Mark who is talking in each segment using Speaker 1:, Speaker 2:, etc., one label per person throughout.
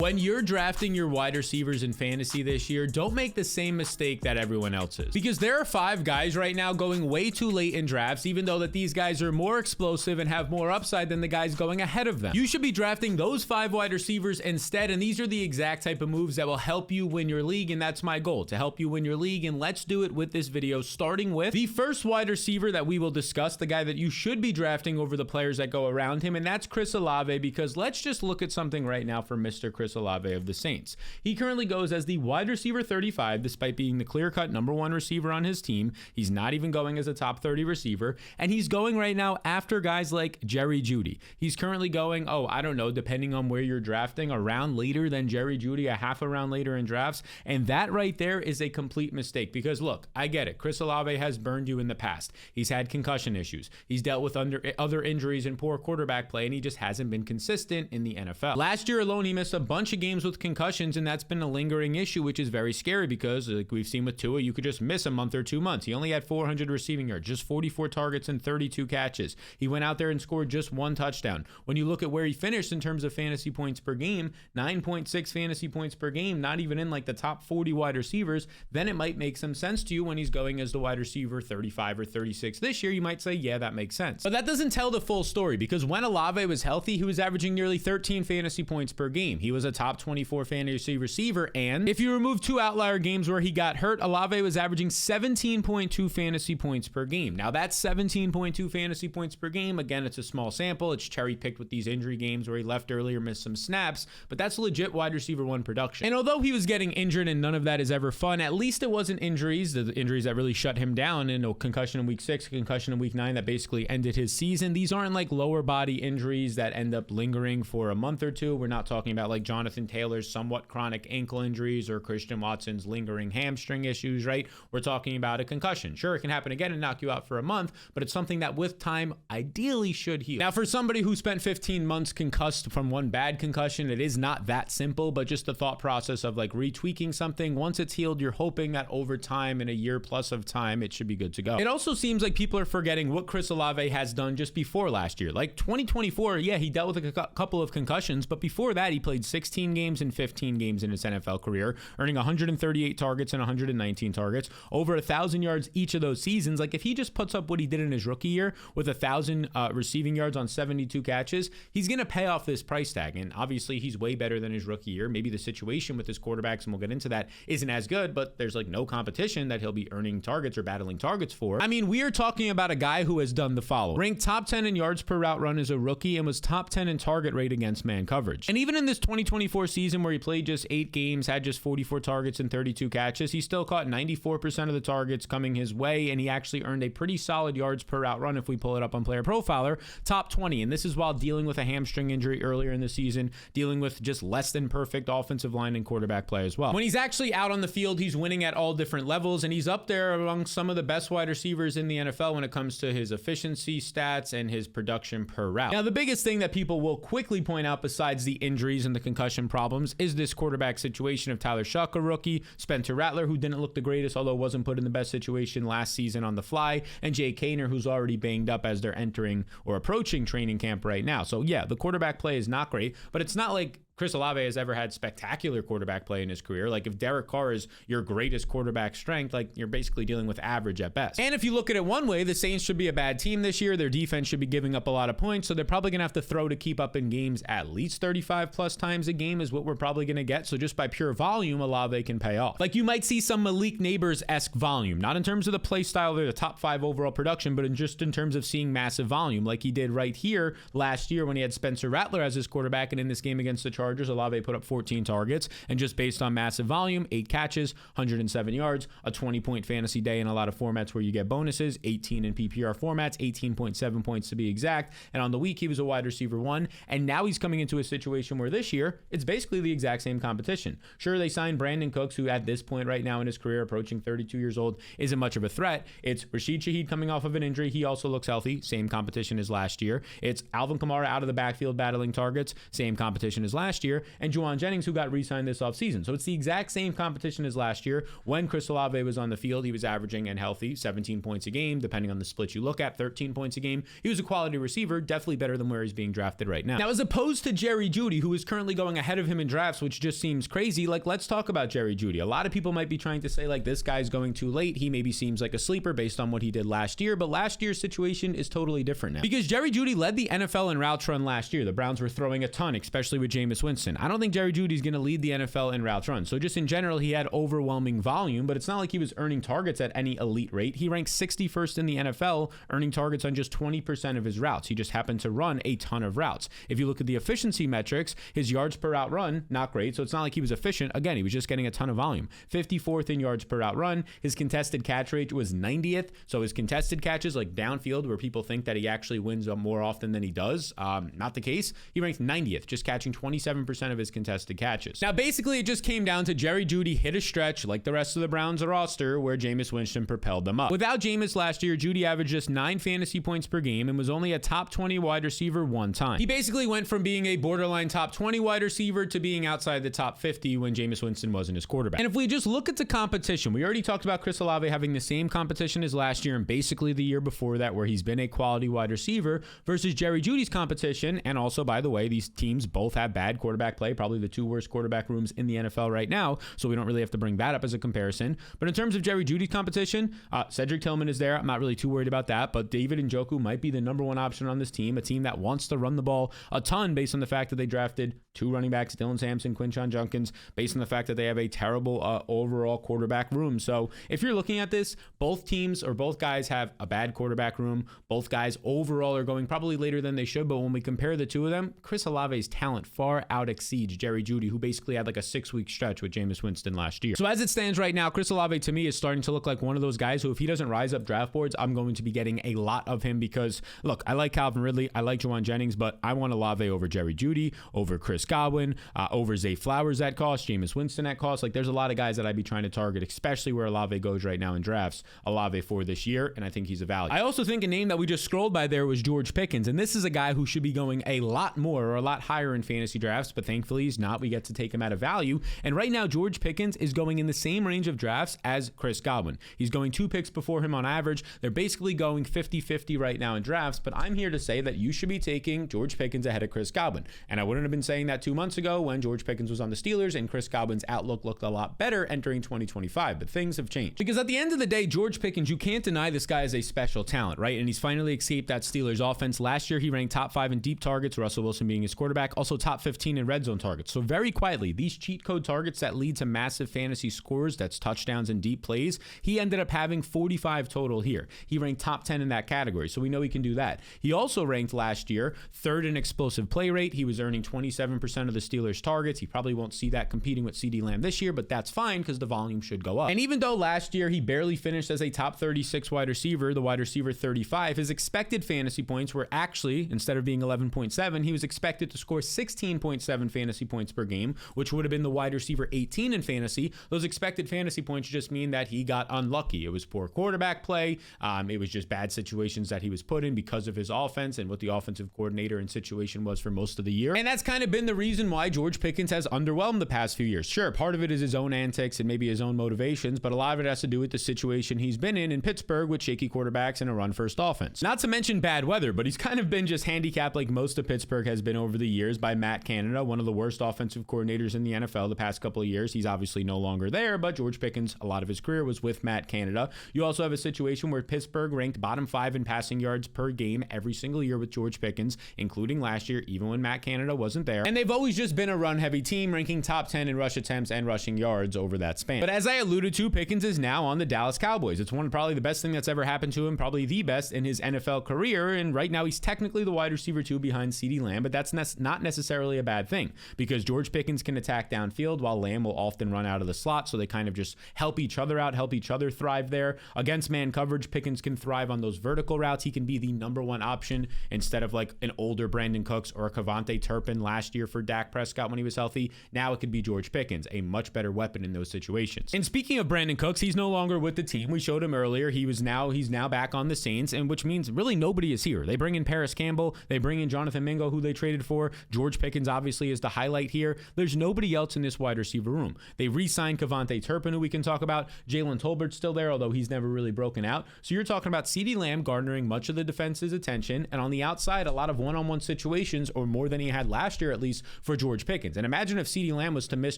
Speaker 1: When you're drafting your wide receivers in fantasy this year, don't make the same mistake that everyone else is. Because there are 5 guys right now going way too late in drafts, even though that these guys are more explosive and have more upside than the guys going ahead of them. You should be drafting those 5 wide receivers instead, and these are the exact type of moves that will help you win your league, and that's my goal, to help you win your league. And let's do it with this video, starting with the first wide receiver that we will discuss, the guy that you should be drafting over the players that go around him, and that's Chris Olave, because let's just look at something right now for Mr. Chris Olave of the Saints. He currently goes as the wide receiver 35, despite being the clear-cut #1 receiver on his team. He's not even going as a top 30 receiver, and he's going right now after guys like Jerry Jeudy. He's currently going, I don't know, depending on where you're drafting, a round later than Jerry Jeudy, a half a round later in drafts, and that right there is a complete mistake, because look, I get it. Chris Olave has burned you in the past. He's had concussion issues. He's dealt with other injuries and poor quarterback play, and he just hasn't been consistent in the NFL. Last year alone, he missed a bunch of games with concussions, and that's been a lingering issue, which is very scary because, like we've seen with Tua, you could just miss a month or 2 months. He only had 400 receiving yards, just 44 targets and 32 catches. He went out there and scored just 1 touchdown. When you look at where he finished in terms of fantasy points per game, 9.6 fantasy points per game, not even in like the top 40 wide receivers, then it might make some sense to you when he's going as the wide receiver 35 or 36 this year. You might say, yeah, that makes sense. But that doesn't tell the full story, because when Olave was healthy, he was averaging nearly 13 fantasy points per game. He was a top 24 fantasy receiver, and if you remove 2 outlier games where he got hurt, Olave was averaging 17.2 fantasy points per game. Now that's 17.2 fantasy points per game. Again, it's a small sample. It's cherry picked with these injury games where he left earlier, missed some snaps, but that's legit wide receiver 1 production. And although he was getting injured, and none of that is ever fun, at least it wasn't injuries, the injuries that really shut him down, and a concussion in week 6, a concussion in week 9 that basically ended his season. These aren't like lower body injuries that end up lingering for a month or 2. We're not talking about like Jonathan Taylor's somewhat chronic ankle injuries or Christian Watson's lingering hamstring issues, right? We're talking about a concussion. Sure, it can happen again and knock you out for a month, but it's something that with time ideally should heal. Now, for somebody who spent 15 months concussed from 1 bad concussion, it is not that simple, but just the thought process of like retweaking something, once it's healed, you're hoping that over time, in a year plus of time, it should be good to go. It also seems like people are forgetting what Chris Olave has done just before last year. Like 2024, yeah, he dealt with a couple of concussions, but before that, he played 16 games and 15 games in his NFL career, earning 138 targets and 119 targets, over 1,000 yards each of those seasons. Like if he just puts up what he did in his rookie year with 1,000 receiving yards on 72 catches, he's going to pay off this price tag. And obviously he's way better than his rookie year. Maybe the situation with his quarterbacks, and we'll get into that, isn't as good, but there's like no competition that he'll be earning targets or battling targets for. I mean, we are talking about a guy who has done the following: ranked top 10 in yards per route run as a rookie, and was top 10 in target rate against man coverage. And even in this 2024 season where he played just 8 games, had just 44 targets and 32 catches, he still caught 94% of the targets coming his way, and he actually earned a pretty solid yards per route run if we pull it up on Player Profiler, top 20. And this is while dealing with a hamstring injury earlier in the season, dealing with just less than perfect offensive line and quarterback play as well. When he's actually out on the field, he's winning at all different levels, and he's up there among some of the best wide receivers in the NFL when it comes to his efficiency stats and his production per route. Now, the biggest thing that people will quickly point out, besides the injuries and the concussion problems, is this quarterback situation of Tyler Shough, a rookie, Spencer Rattler, who didn't look the greatest, although wasn't put in the best situation last season on the fly, and Jay Kaner, who's already banged up as they're entering or approaching training camp right now. So yeah, the quarterback play is not great, but it's not like Chris Olave has ever had spectacular quarterback play in his career. Like if Derek Carr is your greatest quarterback strength, like you're basically dealing with average at best. And if you look at it one way, the Saints should be a bad team this year. Their defense should be giving up a lot of points, so they're probably going to have to throw to keep up in games at least 35 plus times a game is what we're probably going to get. So just by pure volume, Olave can pay off. Like you might see some Malik Neighbors-esque volume, not in terms of the play style or the top 5 overall production, but just in terms of seeing massive volume like he did right here last year when he had Spencer Rattler as his quarterback. And in this game against the Chargers, Olave put up 14 targets, and just based on massive volume, 8 catches, 107 yards, a 20-point fantasy day in a lot of formats where you get bonuses, 18 in PPR formats, 18.7 points to be exact. And on the week, he was a wide receiver 1, and now he's coming into a situation where this year, it's basically the exact same competition. Sure, they signed Brandon Cooks, who at this point right now in his career, approaching 32 years old, isn't much of a threat. It's Rashid Shaheed coming off of an injury. He also looks healthy, same competition as last year. It's Alvin Kamara out of the backfield battling targets, same competition as last last year, and Jauan Jennings, who got re-signed this offseason. So it's the exact same competition as last year. When Chris Olave was on the field, he was averaging and healthy 17 points a game, depending on the split you look at, 13 points a game. He was a quality receiver, definitely better than where he's being drafted right now. Now, as opposed to Jerry Jeudy, who is currently going ahead of him in drafts, which just seems crazy, like, let's talk about Jerry Jeudy. A lot of people might be trying to say, like, this guy's going too late. He maybe seems like a sleeper based on what he did last year, but last year's situation is totally different now. Because Jerry Jeudy led the NFL in routes run last year. The Browns were throwing a ton, especially with Jameis Winston. I don't think Jerry Jeudy's going to lead the NFL in routes run. So just in general, he had overwhelming volume, but it's not like he was earning targets at any elite rate. He ranked 61st in the NFL, earning targets on just 20% of his routes. He just happened to run a ton of routes. If you look at the efficiency metrics, his yards per route run, not great. So it's not like he was efficient. Again, he was just getting a ton of volume. 54th in yards per route run. His contested catch rate was 90th. So his contested catches, like downfield, where people think that he actually wins more often than he does, not the case. He ranked 90th, just catching 27% of his contested catches. Now, basically, it just came down to Jerry Jeudy hit a stretch like the rest of the Browns roster where Jameis Winston propelled them up. Without Jameis last year, Jeudy averaged just 9 fantasy points per game and was only a top 20 wide receiver one time. He basically went from being a borderline top 20 wide receiver to being outside the top 50 when Jameis Winston wasn't his quarterback. And if we just look at the competition, we already talked about Chris Olave having the same competition as last year and basically the year before that, where he's been a quality wide receiver, versus Jerry Jeudy's competition. And also, by the way, these teams both have bad quarterback play, probably the 2 worst quarterback rooms in the NFL right now, so we don't really have to bring that up as a comparison. But in terms of Jerry Jeudy's competition, Cedric Tillman is there. I'm not really too worried about that, but David Njoku might be the number one option on this team, a team that wants to run the ball a ton based on the fact that they drafted 2 running backs, Dylan Sampson, Quinshon Judkins, based on the fact that they have a terrible overall quarterback room. So if you're looking at this, both teams or both guys have a bad quarterback room. Both guys overall are going probably later than they should, but when we compare the two of them, Chris Olave's talent far out exceeds Jerry Jeudy, who basically had like a 6-week stretch with Jameis Winston last year. So as it stands right now, Chris Olave to me is starting to look like one of those guys who, if he doesn't rise up draft boards, I'm going to be getting a lot of him because, look, I like Calvin Ridley, I like Jauan Jennings, but I want Olave over Jerry Jeudy, over Chris Godwin, over Zay Flowers at cost, Jameis Winston at cost. Like, there's a lot of guys that I'd be trying to target, especially where Olave goes right now in drafts. Olave for this year, and I think he's a value. I also think a name that we just scrolled by there was George Pickens, and this is a guy who should be going a lot more or a lot higher in fantasy drafts, but thankfully he's not. We get to take him at a value, and right now George Pickens is going in the same range of drafts as Chris Godwin. He's going 2 picks before him on average. They're basically going 50-50 right now in drafts, but I'm here to say that you should be taking George Pickens ahead of Chris Godwin, and I wouldn't have been saying that 2 months ago when George Pickens was on the Steelers and Chris Godwin's outlook looked a lot better entering 2025, but things have changed. Because at the end of the day, George Pickens, you can't deny this guy is a special talent, right? And he's finally escaped that Steelers offense. Last year, he ranked top 5 in deep targets, Russell Wilson being his quarterback, also top 15 in red zone targets. So very quietly, these cheat code targets that lead to massive fantasy scores, that's touchdowns and deep plays, he ended up having 45 total here. He ranked top 10 in that category, so we know he can do that. He also ranked last year 3rd in explosive play rate. He was earning 27% of the Steelers targets. He probably won't see that competing with CeeDee Lamb this year, but that's fine because the volume should go up. And even though last year he barely finished as a top 36 wide receiver, the wide receiver 35, his expected fantasy points were actually, instead of being 11.7, he was expected to score 16.7 fantasy points per game, which would have been the wide receiver 18 in fantasy. Those expected fantasy points just mean that he got unlucky. It was poor quarterback play. It was just bad situations that he was put in because of his offense and what the offensive coordinator and situation was for most of the year. And that's kind of been the reason why George Pickens has underwhelmed the past few years. Sure, part of it is his own antics and maybe his own motivations, but a lot of it has to do with the situation he's been in Pittsburgh with shaky quarterbacks and a run-first offense. Not to mention bad weather, but he's kind of been just handicapped like most of Pittsburgh has been over the years by Matt Canada, one of the worst offensive coordinators in the NFL the past couple of years. He's obviously no longer there, but George Pickens, a lot of his career was with Matt Canada. You also have a situation where Pittsburgh ranked bottom 5 in passing yards per game every single year with George Pickens, including last year, even when Matt Canada wasn't there. And they've always just been a run-heavy team, ranking top 10 in rush attempts and rushing yards over that span. But as I alluded to, Pickens is now on the Dallas Cowboys. It's probably the best thing that's ever happened to him, probably the best in his NFL career, and right now he's technically the wide receiver 2 behind CeeDee Lamb, but that's not necessarily a bad thing because George Pickens can attack downfield while Lamb will often run out of the slot, so they kind of just help each other out, help each other thrive there. Against man coverage, Pickens can thrive on those vertical routes. He can be the number 1 option instead of like an older Brandon Cooks or a Kevontae Turpin last year for Dak Prescott when he was healthy. Now it could be George Pickens, a much better weapon in those situations. And speaking of Brandon Cooks, he's no longer with the team. We showed him earlier. He's now back on the Saints, and which means really nobody is here. They bring in Paris Campbell. They bring in Jonathan Mingo, who they traded for. George Pickens obviously is the highlight here. There's nobody else in this wide receiver room. They re-signed Kevontae Turpin, who we can talk about. Jalen Tolbert's still there, although he's never really broken out. So you're talking about CeeDee Lamb garnering much of the defense's attention, and on the outside, a lot of one-on-one situations, or more than he had last year at least, for George Pickens. And imagine if CeeDee Lamb was to miss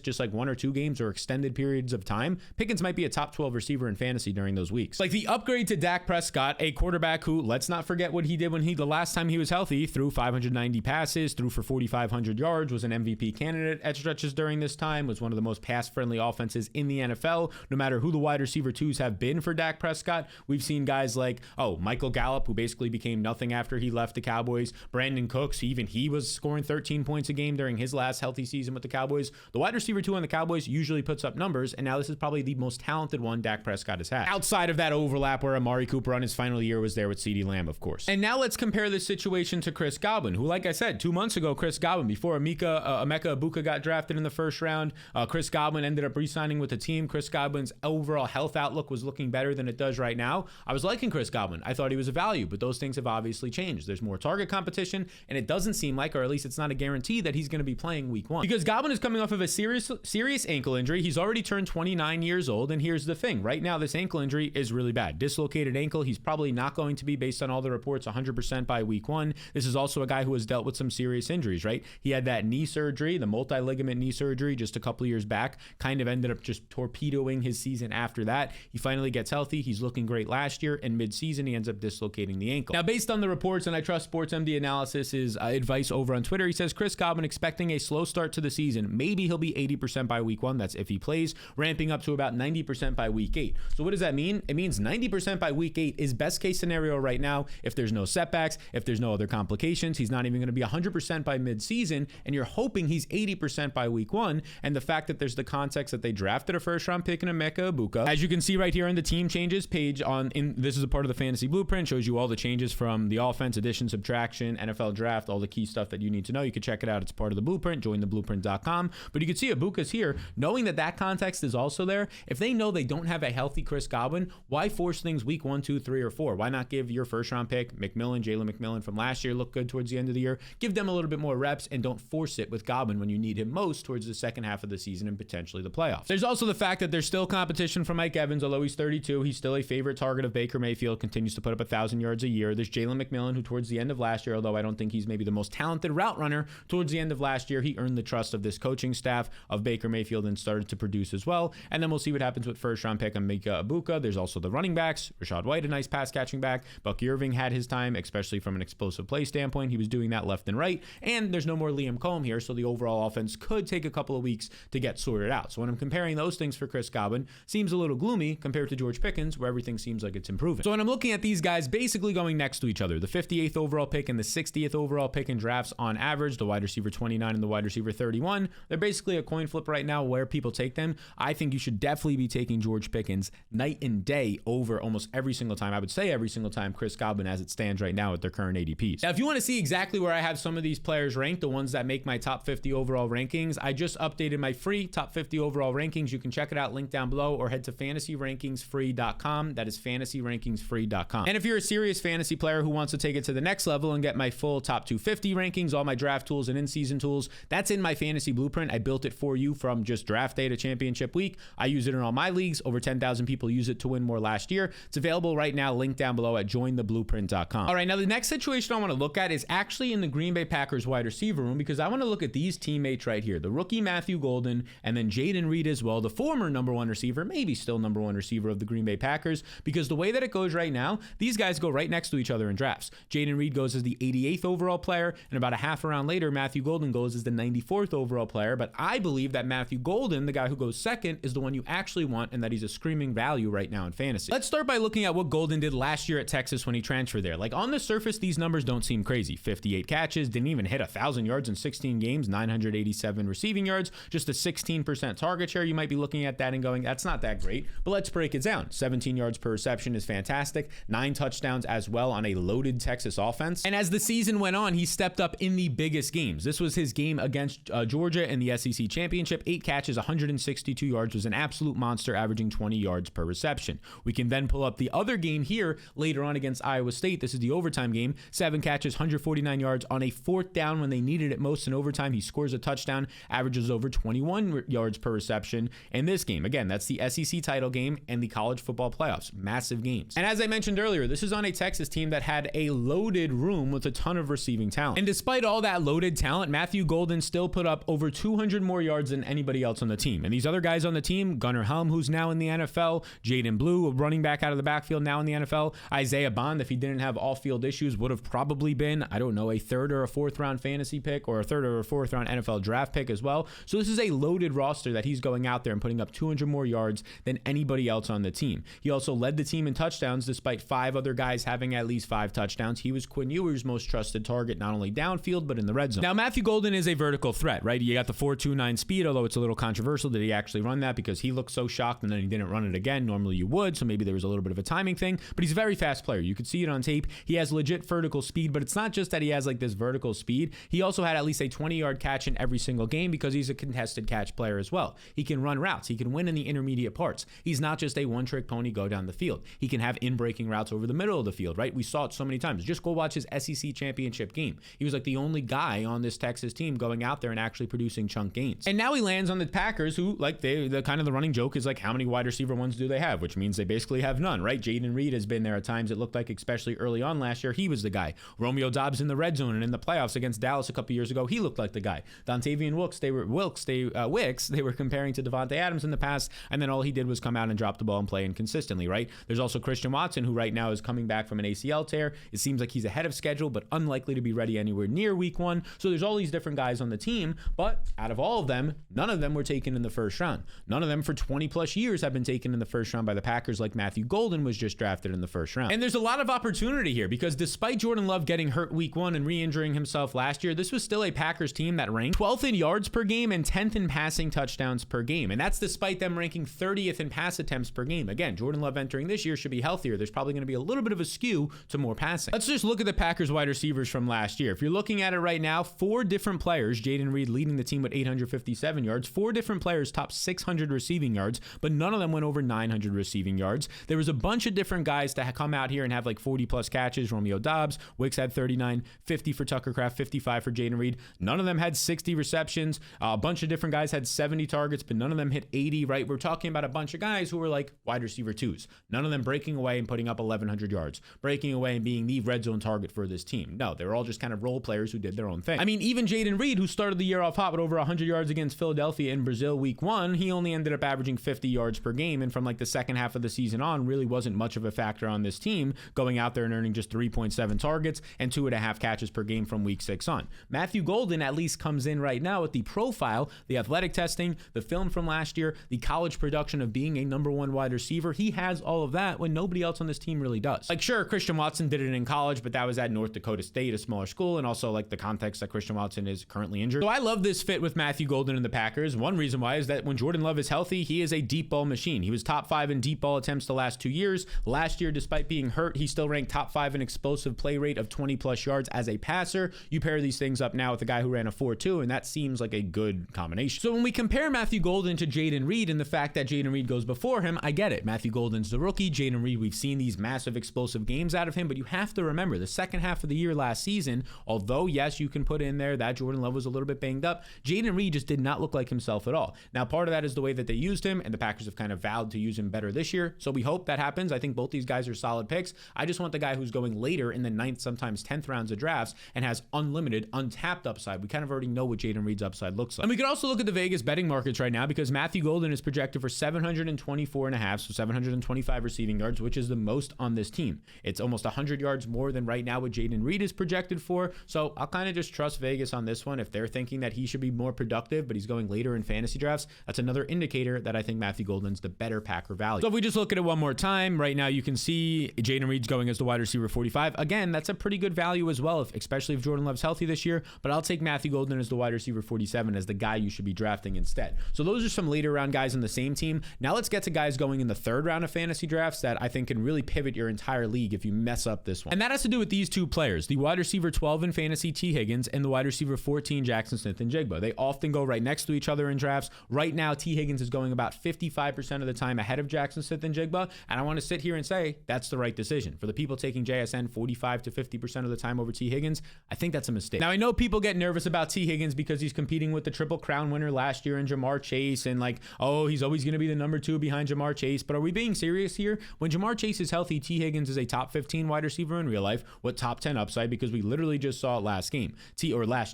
Speaker 1: just like 1 or 2 games or extended periods of time, Pickens might be a top 12 receiver in fantasy during those weeks. Like the upgrade to Dak Prescott, a quarterback who, let's not forget what he did when the last time he was healthy, threw 590 passes, threw for 4,500 yards, was an MVP candidate at stretches during this time, was one of the most pass-friendly offenses in the NFL. No matter who the wide receiver twos have been for Dak Prescott, we've seen guys like, Michael Gallup, who basically became nothing after he left the Cowboys. Brandon Cooks, even he was scoring 13 points a game during his last healthy season with the Cowboys. The wide receiver two on the Cowboys usually puts up numbers, and now this is probably the most talented one Dak Prescott has had, outside of that overlap where Amari Cooper on his final year was there with CeeDee Lamb, of course. And now let's compare this situation to Chris Godwin, who, like I said, 2 months ago, Chris Godwin, before Emeka Egbuka got drafted in the first round, Chris Godwin ended up re-signing with the team. Chris Godwin's overall health outlook was looking better than it does right now. I was liking Chris Godwin. I thought he was a value, but those things have obviously changed. There's more target competition, and it doesn't seem like, or at least it's not a guarantee, that he's going to be playing week 1. Because Godwin is coming off of a serious ankle injury. He's already turned 29 years old, and here's the thing. Right now, this ankle injury is really bad. Dislocated ankle. He's probably not going to be, based on all the reports, 100% by week 1. This is also a guy who has dealt with some serious injuries, right? He had that knee surgery, the multi-ligament knee surgery, just a couple of years back, kind of ended up just torpedoing his season after that. He finally gets healthy. He's looking great last year, and mid-season, he ends up dislocating the ankle. Now, based on the reports, and I trust SportsMD Analysis' advice over on Twitter, he says Chris Godwin expecting a slow start to the season. Maybe he'll be 80% by week 1. That's if he plays, ramping up to about 90% by week 8. So what does that mean? It means 90% by week 8 is best case scenario right now. If there's no setbacks, if there's no other complications, he's not even going to be 100% by mid-season, and you're hoping he's 80% by week 1. And the fact that there's the context that they drafted a first-round pick in Emeka Egbuka. As you can see right here in the team changes page, this is a part of the fantasy blueprint, shows you all the changes from the offense, addition, subtraction, NFL draft, all the key stuff that you need to know. You can check it out. It's part of the blueprint, jointheblueprint.com. But you can see Egbuka's here, knowing that context is also there. If they know they don't have a healthy Chris Godwin, why force things week 1, 2, 3, or 4? Why not give your first-round pick, Jalen McMillan from last year, looked good towards the end of the year. Give them a little bit more reps, and don't force it with Godwin when you need him most towards the second half of the season and potentially the playoffs. There's also the fact that there's still competition from Mike Evans. Although he's 32, he's still a favorite target of Baker Mayfield, continues to put up 1,000 yards a year. There's Jalen McMillan, who towards the end of last year, although I don't think he's maybe the most talented route runner, towards the end of last year, he earned the trust of this coaching staff of Baker Mayfield and started to produce as well. And then we'll see what happens with first-round pick Emeka Egbuka. There's also the running backs. Rachaad White, a nice pass-catching back. Bucky Irving had his time, especially from an explosive play standpoint. He was doing that left and right. And there's no more Liam Cohen here, so the overall offense could take a couple of weeks to get sorted out. So when I'm comparing those things for Chris Godwin, seems a little gloomy compared to George Pickens, where everything seems like it's improving. So when I'm looking at these guys basically going next to each other, the 58th overall pick and the 60th overall pick in drafts on average, the wide receiver 29 and the wide receiver 31, they're basically a coin flip right now where people take them. I think you should definitely be taking George Pickens night and day over almost every single time. I would say every single time Chris Godwin as it stands right now at their current ADPs. Now, if you want to see exactly where I have some of these players ranked, the ones that make my top 50 overall rankings, I just updated my free top 50 overall rankings. You can check it out, link down below, or head to fantasyrankingsfree.com. That is fantasyrankingsfree.com. And if you're a serious fantasy player who wants to take it to the next level and get my full top 250 rankings, all my draft tools and in-season tools, that's in my fantasy blueprint. I built it for you from just draft day to championship week. I use it in all my leagues. Over 10,000 people use it to win more last year. It's available right now, link down below at jointheblueprint.com. All right, now the next situation I want to look at is actually in the Green Bay Packers wide receiver room, because I want to look at these teammates right here, the rookie Matthew Golden and then Jayden Reed as well, the former number 1 receiver, maybe still number 1 receiver of the Green Bay Packers, because the way that it goes right now, these guys go right next to each other in drafts. Jayden Reed goes as the 88th overall player, and about a half a round later, Matthew Golden goes as the 94th overall player. But I believe that Matthew Golden, the guy who goes second, is the one you actually want, and that he's a screaming value right now in fantasy. Let's start by looking at what Golden did last year at Texas when he transferred there. Like, on the surface, these numbers don't seem crazy. 58 catches, didn't even hit 1,000 yards in 16 games, 987 receiving yards, just a 16% target share. You might be looking at that and going, that's not that great. But let's break it down. 17 yards per reception is fantastic. 9 touchdowns as well on a loaded Texas offense. And as the season went on, he stepped up in the biggest games. This was his game against Georgia in the SEC championship. 8 catches, 162 yards, was an absolute monster, averaging 20 yards per reception. We can then pull up the other game here later on against Iowa State. This is the overtime game. 7 catches, 149 yards on a 4th down when they needed it most in overtime. He scores a touchdown, averages over 21 yards per reception in this game. Again, that's the SEC title game and the college football playoffs. Massive games. And as I mentioned earlier, this is on a Texas team that had a loaded room with a ton of receiving talent. And despite all that loaded talent, Matthew Golden still put up over 200 more yards than anybody else on the team. And these other guys on the team, Gunnar Helm, who's now in the NFL, Jaden Blue, a running back out of the backfield, now in the NFL, Isaiah Bond, if he didn't have off-field issues, would have probably been, I don't know, a 3rd or a 4th round fantasy pick, or a 3rd or a 4th round NFL draft pick as well. So this is a loaded roster that he's going out there and putting up 200 more yards than anybody else on the team. He also led the team in touchdowns despite 5 other guys having at least 5 touchdowns. He was Quinn Ewers' most trusted target, not only downfield, but in the red zone. Now, Matthew Golden is a vertical threat, right? You got the 4.29 speed, although it's a little controversial that he actually run that because he looked so shocked and then he didn't run it again. Normally you would, so maybe there was a little bit of a timing thing, but he's a very fast player. You could see it on tape. He has legit vertical speed, but it's not just that he has like this vertical speed. He also had at least a 20-yard catch in every single game because he's a contested catch player as well. He can run routes. He can win in the intermediate parts. He's not just a one-trick pony go down the field. He can have in-breaking routes over the middle of the field, right? We saw it so many times. Just go watch his SEC championship game. He was like the only guy on this Texas team going out there and actually producing chunk gains. And now he lands on the Packers, who like the kind of the running joke is like, how many wide receiver ones do they have? Which means they basically have none, right? Jaden Reed has been there at times. It looked like, especially early on last year, he was the guy. Romeo Doubs in the red zone and in the playoffs against Dallas a couple years ago, he looked like the guy. Dontavian Wicks, they were comparing to Devontae Adams in the past, and then all he did was come out and drop the ball and play inconsistently, right? There's also Christian Watson, who right now is coming back from an ACL tear. It seems like he's ahead of schedule, but unlikely to be ready anywhere near week 1. So there's all these different guys on the team, but out of all of them, none of them were taken in the first round. None of them for 20 plus years have been taken in the first round by the Packers, like Matthew Golden was just drafted in the first round. And there's a lot of opportunity here because despite Jordan Love getting hurt week 1 and re-injuring himself last year, this was still a Packers team that ranked 12th in yards per game and 10th in passing touchdowns per game. And that's despite them ranking 30th in pass attempts per game. Again, Jordan Love entering this year should be healthier. There's probably going to be a little bit of a skew to more passing. Let's just look at the Packers wide receivers from last year. If you're looking at it right now, 4 different players, Jaden Reed leading the team with 857 yards, 4 different players top 600 receiving yards, but none of them went over 900 receiving yards. There was a bunch of different guys to come out here and have like 40 plus catches. Romeo Doubs, Wicks had 39, 50 for Tucker Kraft, 55 for Jaden Reed. None of them had 60 receptions. A bunch of different guys had 70 targets, but none of them hit 80, right? We're talking about a bunch of guys who were like wide receiver 2s. None of them breaking away and putting up 1,100 yards, breaking away and being the red zone target for this team. No, they were all just kind of role players who did their own thing. I mean, even Jaden Reed, who started the year off hot with over 100 yards against Philadelphia in Brazil week 1, he only ended up averaging 50 yards per game. And from like the second half of the season on, really wasn't much of a factor on this team, going out there and earning just 3.7 targets and 2.5 catches per game from week 6 on. Matthew Golden at least comes in right now with the profile, the athletic testing, the film from last year, the college production of being a number 1 wide receiver. He has all of that when nobody else on this team really does. Like, sure, Christian Watson did it in college, but that was at North Dakota State, a smaller school, and also like the context that Christian Watson is currently injured. So I love this fit with Matthew Golden and the Packers. One reason why is that when Jordan Love is healthy, he is a deep ball machine. He was top 5 in deep ball attempts the last 2 years. Last year, despite being hurt, he still ranked top 5 in explosive play rate of 20 plus yards as a passer. You pair these things up now with a guy who ran a 4.2, and that seems like a good combination. So when we compare Matthew Golden to Jaden Reed and the fact that Jaden Reed goes before him, I get it. Matthew Golden's the rookie. Jaden Reed, we've seen these massive explosive games out of him, but you have to remember the second half of the year last season, although yes, you can put in there that Jordan Love was a little bit banged up, Jaden Reed just did not look like himself at all. Now, part of that is the way that they used him, and the Packers have kind of vowed to use him better this year, so we hope that happens. I think both these guys are solid picks. I just want the guy who's going later in the 9th, sometimes 10th rounds of drafts and has unlimited, untapped upside. We kind of already know what Jaden Reed's upside looks like. And we could also look at the Vegas betting markets right now because Matthew Golden is projected for 724.5, so 725 receiving yards, which is the most on this team. It's almost 100 yards more than right now what Jaden Reed is projected for, so I'll kind of just trust Vegas on this one. If they're thinking that he should be more productive, but he's going later in fantasy drafts, that's another indicator that I think Matthew Golden's the better Packer value. So if we just look at it one more time, right now you can see Jaden Reed's going as the wide receiver 45. Again, that's a pretty good value as well, especially if Jordan Love's healthy this year, but I'll take Matthew Golden as the wide receiver 47 as the guy you should be drafting instead. So those are some later round guys on the same team. Now let's get to guys going in the 3rd round of fantasy drafts that I think can really pivot your entire league if you mess up this one. And that has to do with these 2 players, the wide receiver 12 in fantasy, T. Higgins, and the wide receiver 14, Jackson Smith-Njigba. They often go right next to each other in drafts. Right now, T. Higgins is going about 55% of the time ahead of Jackson Smith-Njigba, and I want to sit here and say that's the right decision. For the people taking JSN 45 to 50% of the time over T. Higgins, I think that's a mistake. Now, I know people get nervous about T. Higgins because he's competing with the Triple Crown winner last year in Ja'Marr Chase, and like, oh, he's always going to be the number 2 behind Ja'Marr Chase. But are we being serious here? When Ja'Marr Chase is healthy, T. Higgins is a top 15 wide receiver in real life with top 10 upside, because we literally just saw it last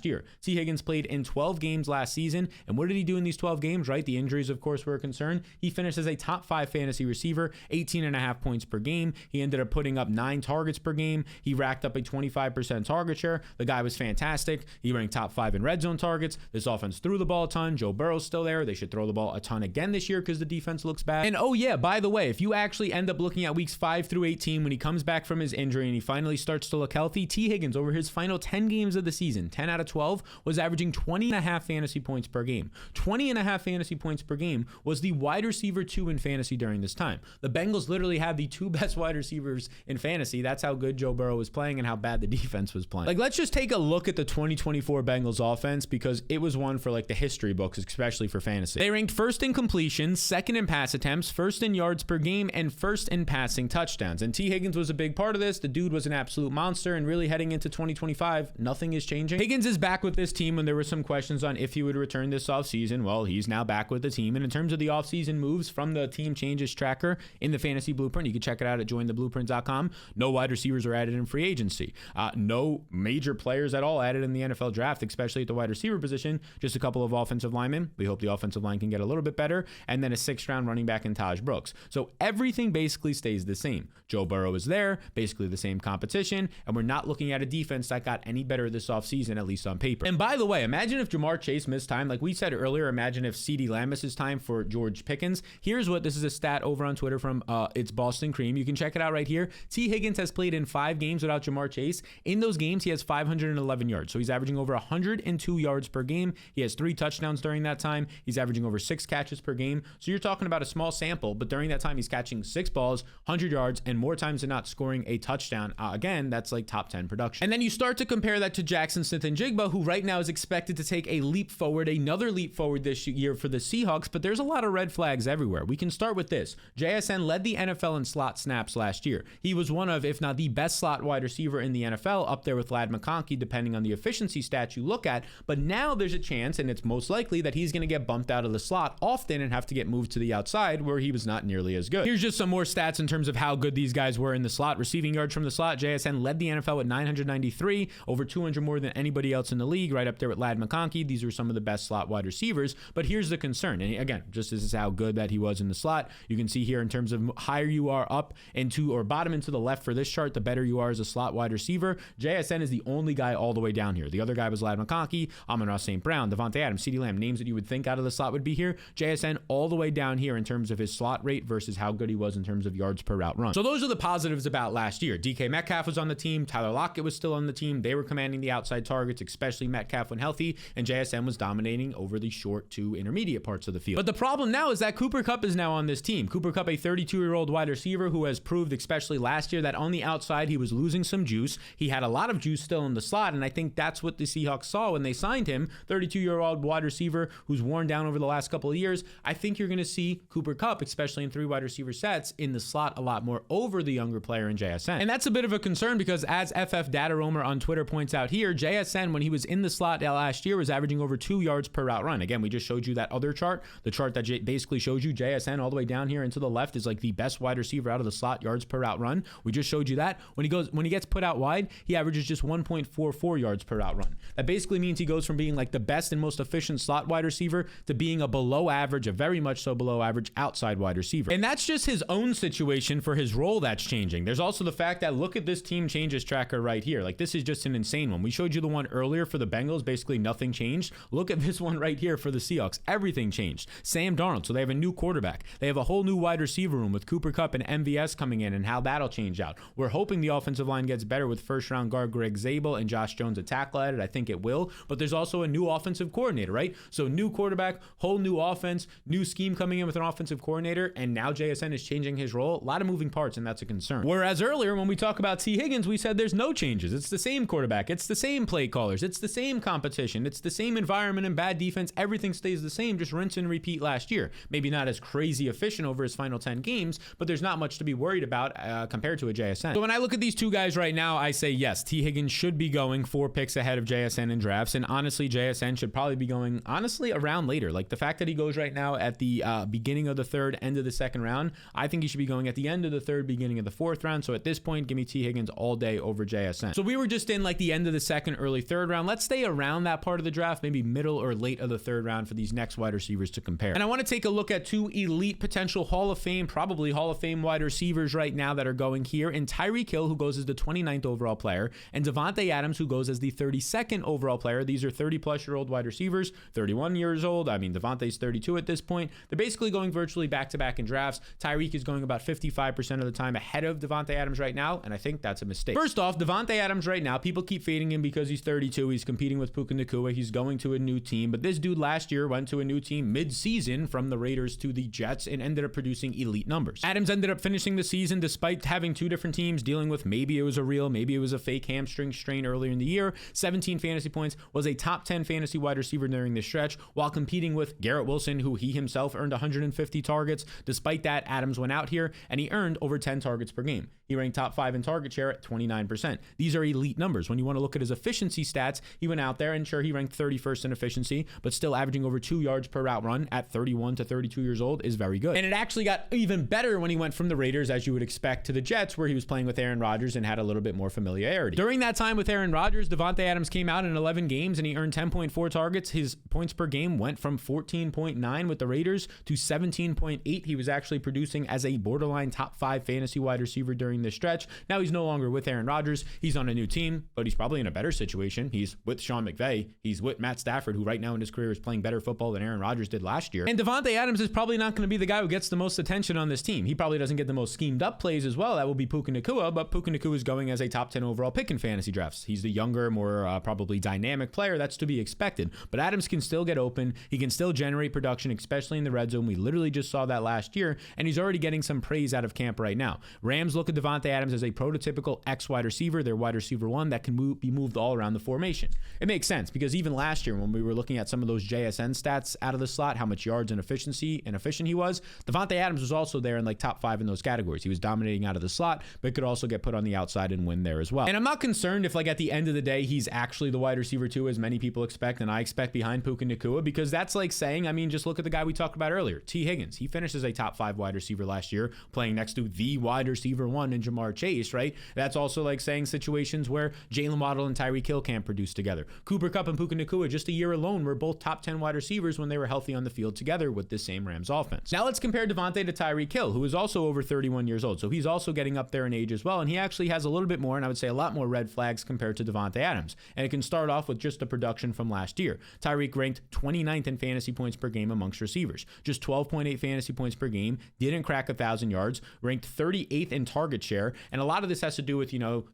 Speaker 1: year. T. Higgins played in 12 games last season, and what did he do in these 12 games, right? The injuries, of course, were a concern. He finished as a top 5 fantasy receiver, 18.5 points per game. He ended up putting up 9 targets per game. He racked up a 25% target share. The guy was fantastic. He ranked top 5 in red zone targets. This offense threw the ball a ton. Joe Burrow's still there. They should throw the ball a ton again this year because the defense looks bad. And oh yeah, by the way, if you actually end up looking at weeks 5 through 18, when he comes back from his injury and he finally starts to look healthy, T. Higgins over his final 10 games of the season, 10 out of 12, was averaging 20.5 fantasy points per game. 20.5 fantasy points per game, was the wide receiver 2 in fantasy during this time. The Bengals literally had the 2 best wide receivers in fantasy. That's how good Joe Burrow was playing and how bad the defense was playing. Like, let's just take a look at the 2024 Bengals offense, because it was one for like the history books, especially for fantasy. They ranked first in completions, second in pass attempts, first in yards per game, and first in passing touchdowns. And T. Higgins was a big part of this. The dude was an absolute monster, and really heading into 2025, nothing is changing. Higgins is back with this team when there were some questions on if he would return this offseason. Well, he's now back with the team. And in terms of the offseason moves from the team changes tracker in the fantasy blueprint, you can check it out at jointheblueprint.com. No wide receivers are added in free agency. No major players at all added in the NFL draft, especially at the wide receiver position. Just a couple of offensive linemen. We hope the offensive line can get a little bit better. And then a 6th round running back in Taj Brooks. So everything basically stays the same. Joe Burrow is there, basically the same competition, and we're not looking at a defense that got any better this offseason, at least on paper. And by the way, imagine if Ja'Marr Chase missed time. Like we said earlier, imagine if CeeDee Lamb misses time for George Pickens. Here's what, this is a stat over on Twitter from it's Boston Cream. You can check it out right here. T. Higgins has played in 5 games without Ja'Marr Chase. In those games, he has 511 yards. So he's averaging over 102 yards per game. He has 3 touchdowns during that time. He's averaging over 6 catches per game. So you're talking about a small sample, but during that time, he's catching 6 balls, 100 yards, and more times than not scoring a touchdown. Again, that's like top 10 production. And then you start to compare that to Jackson Smith-Njigba, who right now is expected to take a leap forward, another leap forward this year for the Seahawks, but there's a lot of red flags everywhere. We can start with this. JSN led the NFL in slot snaps last year. He was one of, if not the best slot wide receiver in the NFL, up there with Ladd McConkey, depending on the efficiency stats you look at. But now there's a chance, and it's most likely, that he's going to get bumped out of the slot often and have to get moved to the outside, where he was not nearly as good. Here's just some more stats in terms of how good these guys were in the slot. Receiving yards from the slot, JSN led the NFL with 993, over 200 more than anybody else in the league, right up there with Ladd McConkey. These are some of the best slot wide receivers. But here's the concern, and again, just this is how good that he was in the slot. You can see here in terms of higher you are up into or bottom into the left for this chart, the better you are as a slot wide receiver. JSN is the only guy all the way down here. The other guy was Ladd McConkey, Amon-Ra St. Brown, Devontae Adams, CeeDee Lamb, names that you would think out of the slot would be here. JSN all the way down here in terms of his slot rate versus how good he was in terms of yards per route run. So those are the positives about last year. DK Metcalf was on the team. Tyler Lockett was still on the team. They were commanding the outside targets, especially Metcalf when healthy, and JSN was dominating over the short to intermediate parts of the field. But the problem now is that Cooper Kupp is now on this team. Cooper Kupp, a 32-year-old wide receiver who has proved, especially last year, that on the outside he was losing some juice. He had a lot of juice still in the slot, and I think that's what the Seahawks saw when they signed him. 32-year-old wide receiver who's worn down over the last couple of years. I think you're going to see Cooper Kupp, especially in 3 wide receiver sets, in the slot a lot more over the younger player in JSN. And that's a bit of a concern because, as FF Data Roamer on Twitter points out here, JSN, when he was in the slot last year, was averaging over 2 yards per route run. Again, we just showed you that other chart, the chart that basically shows you JSN all the way down here into the left is like the best wide receiver out of the slot, yards per route run. We just showed you that. When he gets put out wide, he averages just 1.44 yards per route run. That basically means he goes from being like the best and most efficient slot wide receiver to being a below average, a very much so below average outside wide receiver. And that's just his own situation for his role that's changing. There's also the fact that look at this team changes tracker right here. Like, this is just an insane one. We showed you the one earlier for the Bengals. Basically nothing changed. Look at this one right here for the Seahawks. Everything changed. Sam Darnold. So they have a new quarterback. They have a whole new wide receiver room with Cooper Kupp and MVS coming in and how that'll change out. We're hoping the offensive line gets better with first round guard Greg Zabel and Josh Jones a tackle at it. I think it will. But there's also a new offensive coordinator, right? So new quarterback, whole new offense, new scheme coming in with an offensive coordinator, and now JSN is changing his role. A lot of moving parts, and that's a concern. Whereas earlier when we talk about T. Higgins, we said there's no changes. It's the same quarterback. It's the same play call. callers. It's the same competition. It's the same environment and bad defense. Everything stays the same. Just rinse and repeat last year. Maybe not as crazy efficient over his final 10 games, but there's not much to be worried about compared to a JSN. So when I look at these two guys right now, I say yes, T. Higgins should be going 4 picks ahead of JSN in drafts. And honestly, JSN should probably be going, honestly, around later. Like the fact that he goes right now at the beginning of the 3rd, end of the 2nd round, I think he should be going at the end of the 3rd, beginning of the 4th round. So at this point, give me T. Higgins all day over JSN. So we were just in like the end of the 2nd, early 3rd round. Let's stay around that part of the draft, maybe middle or late of the 3rd round for these next wide receivers to compare. And I want to take a look at 2 elite potential Hall of Fame, probably Hall of Fame wide receivers right now that are going here, in Tyreek Hill, who goes as the 29th overall player, and Davante Adams, who goes as the 32nd overall player. These are 30-plus-year-old wide receivers, 31 years old. I mean, Davante's 32 at this point. They're basically going virtually back-to-back in drafts. Tyreek is going about 55% of the time ahead of Davante Adams right now, and I think that's a mistake. First off, Davante Adams right now, people keep fading him because he's 32. He's competing with Puka Nacua. He's going to a new team, but this dude last year went to a new team mid-season from the Raiders to the Jets and ended up producing elite numbers. Adams ended up finishing the season despite having 2 different teams dealing with maybe it was a real, maybe it was a fake hamstring strain earlier in the year. 17 fantasy points, was a top 10 fantasy wide receiver during this stretch while competing with Garrett Wilson, who he himself earned 150 targets. Despite that, Adams went out here and he earned over 10 targets per game. He ranked top 5 in target share at 29%. These are elite numbers. When you want to look at his efficiency stats, he went out there and sure, he ranked 31st in efficiency, but still averaging over 2 yards per route run at 31 to 32 years old is very good. And it actually got even better when he went from the Raiders, as you would expect, to the Jets, where he was playing with Aaron Rodgers and had a little bit more familiarity. During that time with Aaron Rodgers, Davante Adams came out in 11 games and he earned 10.4 targets. His points per game went from 14.9 with the Raiders to 17.8. He was actually producing as a borderline top 5 fantasy wide receiver during this stretch. Now he's no longer with Aaron Rodgers. He's on a new team, but he's probably in a better situation. He's with Sean McVay. He's with Matt Stafford, who right now in his career is playing better football than Aaron Rodgers did last year. And Davante Adams is probably not going to be the guy who gets the most attention on this team. He probably doesn't get the most schemed up plays as well. That will be Puka Nacua, but Puka Nacua is going as a top 10 overall pick in fantasy drafts. He's the younger, more probably dynamic player. That's to be expected. But Adams can still get open. He can still generate production, especially in the red zone. We literally just saw that last year, and he's already getting some praise out of camp right now. Rams look at Davante Adams as a prototypical X wide receiver. They're wide receiver 1 that can be moved all around the formation. It makes sense because even last year when we were looking at some of those JSN stats out of the slot, how much yards and efficient he was, Davante Adams was also there in like top 5 in those categories. He was dominating out of the slot, but could also get put on the outside and win there as well. And I'm not concerned if like at the end of the day, he's actually the wide receiver 2 as many people expect, and I expect behind Puka Nacua, because that's like saying, I mean, just look at the guy we talked about earlier, T. Higgins. He finished as a top 5 wide receiver last year, playing next to the wide receiver 1 in Jamar Chase, right? That's also like saying situations where Jalen Waddle and Tyreek Hill can't produce together. Cooper Kupp and Puka Nacua, just a year alone, were both top 10 wide receivers when they were healthy on the field together with this same Rams offense. Now let's compare Davante to Tyreek Hill, who is also over 31 years old. So he's also getting up there in age as well. And he actually has a little bit more, and I would say a lot more red flags compared to Davante Adams. And it can start off with just the production from last year. Tyreek ranked 29th in fantasy points per game amongst receivers. Just 12.8 fantasy points per game, didn't crack 1,000 yards, ranked 38th in target share. And a lot of this has to do with,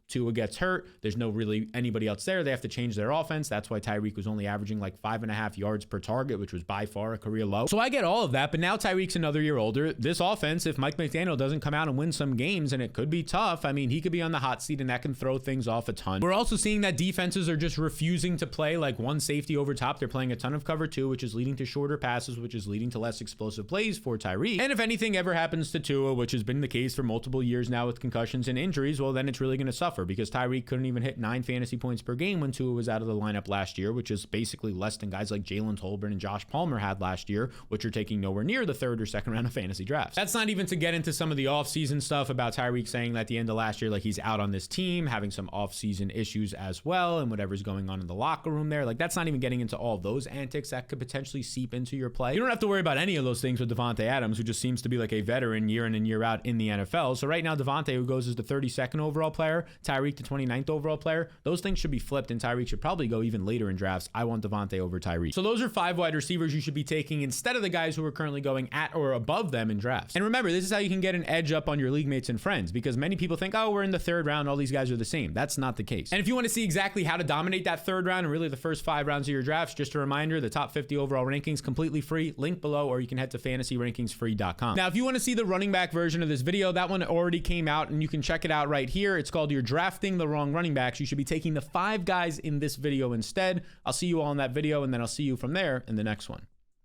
Speaker 1: Tua gets hurt. There's no really anybody else there. They have to change their offense. That's why Tyreek was only averaging like 5.5 yards per target, which was by far a career low. So I get all of that, but now Tyreek's another year older. This offense, if Mike McDaniel doesn't come out and win some games, and it could be tough, I mean, he could be on the hot seat and that can throw things off a ton. We're also seeing that defenses are just refusing to play like one safety over top. They're playing a ton of cover 2, which is leading to shorter passes, which is leading to less explosive plays for Tyreek. And if anything ever happens to Tua, which has been the case for multiple years now with concussions and injuries, well, then it's really going to suffer because Tyreek couldn't even hit 9 fantasy points per game when Tua was out of the lineup last year, which is basically less than guys like Jalen Tolbert and Josh Palmer had last year, which are taking nowhere near the 3rd or 2nd round of fantasy drafts. That's not even to get into some of the offseason stuff about Tyreek saying that at the end of last year, like he's out on this team, having some offseason issues as well, and whatever's going on in the locker room there. Like that's not even getting into all those antics that could potentially seep into your play. You don't have to worry about any of those things with Davante Adams, who just seems to be like a veteran year in and year out in the NFL. So right now, Davante, who goes as the 32nd overall player, Tyreek the 29th overall player, those things should be flipped, and Tyreek should probably go even later in drafts. I want Davante over Tyreek. So those are 5 wide receivers you should be taking instead of the guys who are currently going at or above them in drafts. And remember, this is how you can get an edge up on your league mates and friends, because many people think, oh, we're in the 3rd round, all these guys are the same. That's not the case. And if you want to see exactly how to dominate that 3rd round and really the first 5 rounds of your drafts, just a reminder, the top 50 overall rankings completely free, link below, or you can head to fantasyrankingsfree.com. Now, if you want to see the running back version of this video, that one already came out and you can check it out right here. It's called You're Drafting the Wrong Running Backs. You should be taking the 5 guys guys in this video instead. I'll see you all in that video, and then I'll see you from there in the next one.